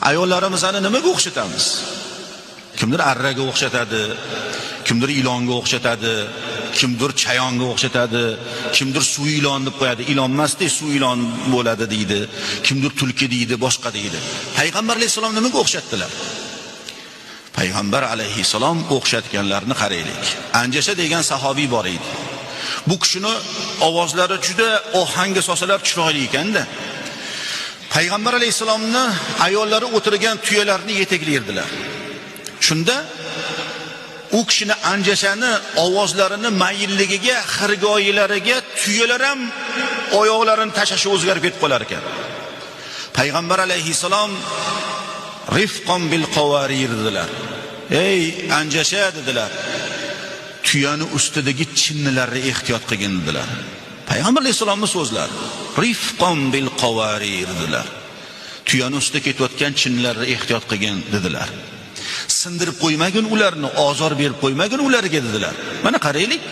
Ayollarimizni nimaga o'xshatamiz? Kimdir arraga o'xshatadi, kimdir ilonga o'xshatadi, kimdir chayonga o'xshatadi, kimdir suv ilon deb qo'yadi. Ilon emasdi, suv ilon bo'ladi deydi. Kimdir tulki deydi, boshqa deydi. Payg'ambar alayhisalom nimaga o'xshatdilar? Payg'ambar alayhisalom o'xshatganlarni qaraylik. Anjasha degan sahobiy bor edi. Bu kishini ovozlari juda ohangi sosalar chiroyli ekanda. Payg'ambar alayhisalomni ayollari o'tirgan tuyalarni yetaklaydilar. Shunda u kishini Anjashani ovozlarini mayilligiga, xirgoyilariga tuyalar ham oyoqlarini tashashi o'zgarib ketib qolar ekan. Payg'ambar alayhisalom rifqon bil qawarir dedilar. Ey Anjasha dedilar. Tuyani ustidagi chinnilarni ehtiyot qilgin dedilar. Payg'ambar alayhisalomning so'zlari. Rifqon bil qawarir dedilar. Tuyani ustida ketayotgan chinnilarni ehtiyot qilgin dedilar. Sindirib qo'ymagin ularni, ozor berib qo'ymagin ularga dedilar. Mana qaraylik.